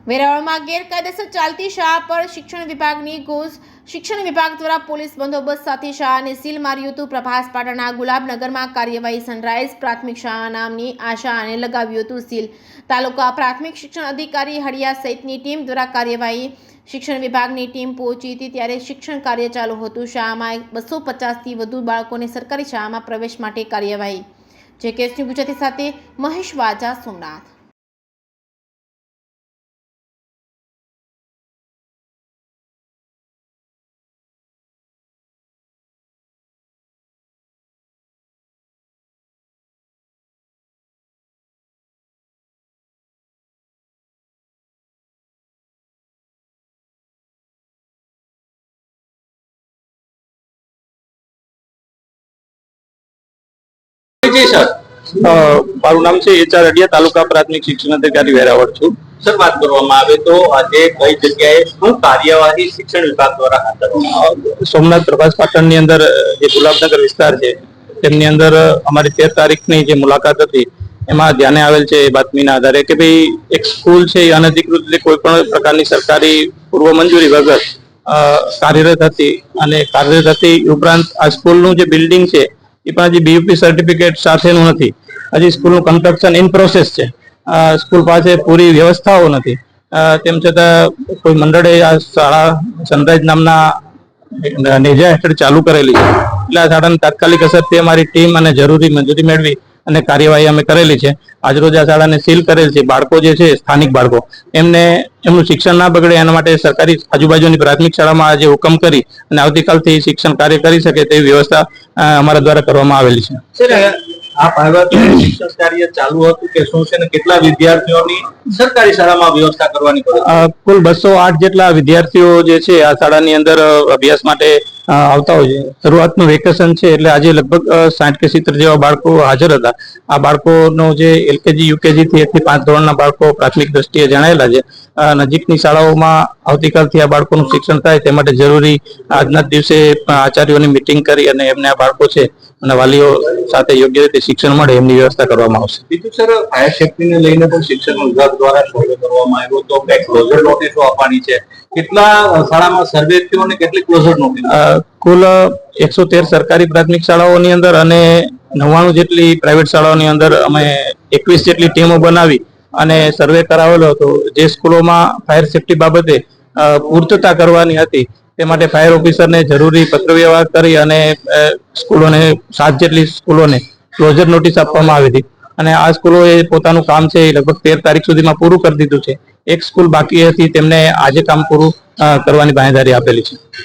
વેરાવળમાં ગેરકાયદેસર ચાલતી શાળા પર શિક્ષણ વિભાગની ઘૂસ. શિક્ષણ વિભાગ દ્વારા પોલીસ બંદોબસ્ત સાથે શાળાને સીલ માર્યું હતું. પ્રભાસ પાટણના ગુલાબનગરમાં કાર્યવાહી. સનરાઈઝ પ્રાથમિક શાળા નામની આ શાળાને લગાવ્યું હતું સીલ. તાલુકા પ્રાથમિક શિક્ષણ અધિકારી હળિયા સહિતની ટીમ દ્વારા કાર્યવાહી. શિક્ષણ વિભાગની ટીમ પહોંચી હતી ત્યારે શિક્ષણ કાર્ય ચાલુ હતું. શાળામાં 250થી વધુ બાળકોને સરકારી શાળામાં પ્રવેશ માટે કાર્યવાહી. જે કેસની ગુજરાતી સાથે મહેશ વાજા, સોમનાથ. મારું નામ છે HR અડિયા, તાલુકા પ્રાથમિક શિક્ષણ અધિકારી વેરાવળ છું. સર, વાત કરવામાં આવે તો આજે કઈ જગ્યાએ શું કાર્યવાહી શિક્ષણ વિભાગ દ્વારા હાથ ધરવામાં આવી? સોમનાથ પ્રભાસ પાટણની અંદર જે ગુલાબનગર વિસ્તાર છે તેમની અંદર અમારી 13 તારીખની જે મુલાકાત હતી એમાં ધ્યાને આવેલ છે એ બાતમીના આધારે કે ભાઈ એક સ્કૂલ છે એ અનધિકૃત રીતે કોઈ પણ પ્રકારની સરકારી પૂર્વ મંજૂરી વગર કાર્યરત હતી અને કાર્યરત હતી ઉપરાંત આ સ્કૂલનું જે બિલ્ડિંગ છે એ પણ હજી BUP સર્ટિફિકેટ સાથેનું નથી. હજી સ્કૂલનું કન્સ્ટ્રક્શન ઇન પ્રોસેસ છે. સ્કૂલ પાસે પૂરી વ્યવસ્થાઓ નથી. તેમ છતાં કોઈ મંડળે આ શાળા સનરાઈઝ નામના નેજા હેઠળ ચાલુ કરેલી છે. એટલે આ શાળાની તાત્કાલિક અસરથી અમારી ટીમ અને જરૂરી મંજૂરી મેળવી અને કાર્યવાહી અમે કરેલી છે. આજરોજ આ શાળાને સીલ કરેલ છે. બાળકો જે છે સ્થાનિક બાળકો એમને એમનું શિક્ષણ ના બગડે એના માટે સરકારી આજુબાજુની પ્રાથમિક શાળામાં આજે હુકમ કરી અને આવતીકાલથી શિક્ષણ કાર્ય કરી શકે તેવી વ્યવસ્થા અમારા દ્વારા કરવામાં આવેલી છે. આ શિક્ષણ કાર્ય ચાલુ હતું કે શું છે ને કેટલા વિદ્યાર્થીઓની સરકારી શાળામાં વ્યવસ્થા કરવાની પડે? કુલ 208 જેટલા વિદ્યાર્થીઓ જે છે આ શાળાની અંદર અભ્યાસ માટે આવતા હોય છે. શરૂઆતનું વેકેશન છે એટલે આજે લગભગ 60 કે 70 જેવા બાળકો હાજર હતા. આ બાળકોનો જે LKG UKG થી 1 થી 5 ધોરણના બાળકો પ્રાથમિક દ્રષ્ટિએ જણાયેલા છે. નજીકની શાળાઓમાં આવતીકાલથી આ બાળકોનું શિક્ષણ થાય તે માટે જરૂરી આજના દિવસે આચાર્યોની મિટિંગ કરી અને એમને આ બાળકો છે અને વાલીઓ સાથે યોગ્ય રીતે શિક્ષણ મળે એમની વ્યવસ્થા કરવામાં આવશે. બીજું સર, ફાયર સેફ્ટીને લઈને પણ શિક્ષણ વિભાગ દ્વારા સર્વે કરવામાં આવ્યો તો ક્લોઝર નોટિસો આપવાની છે. કેટલા શાળામાં સર્વે થયો અને કેટલી ક્લોઝર નોટિસ? કુલ 113 સરકારી પ્રાથમિક શાળાઓની અંદર અને 99 જેટલી પ્રાઇવેટ શાળાઓની અંદર અમે 21 જેટલી ટીમો બનાવી અને સર્વે કરાવેલો હતો. જે સ્કૂલોમાં ફાયર સેફ્ટી બાબતે પૂર્તતા કરવાની હતી તે માટે ફાયર ઓફિસરને જરૂરી પત્ર વ્યવહાર કરી અને સ્કૂલોને 7 જેટલી સ્કૂલોને ક્લોઝર નોટિસ આપવામાં આવી હતી અને આ સ્કૂલોએ પોતાનું કામ છે એ લગભગ 13 તારીખ સુધીમાં પૂરું કરી દીધું છે. એક સ્કૂલ બાકી હતી તેમને આજે કામ પૂરું કરવાની બાંહેધરી આપેલી છે.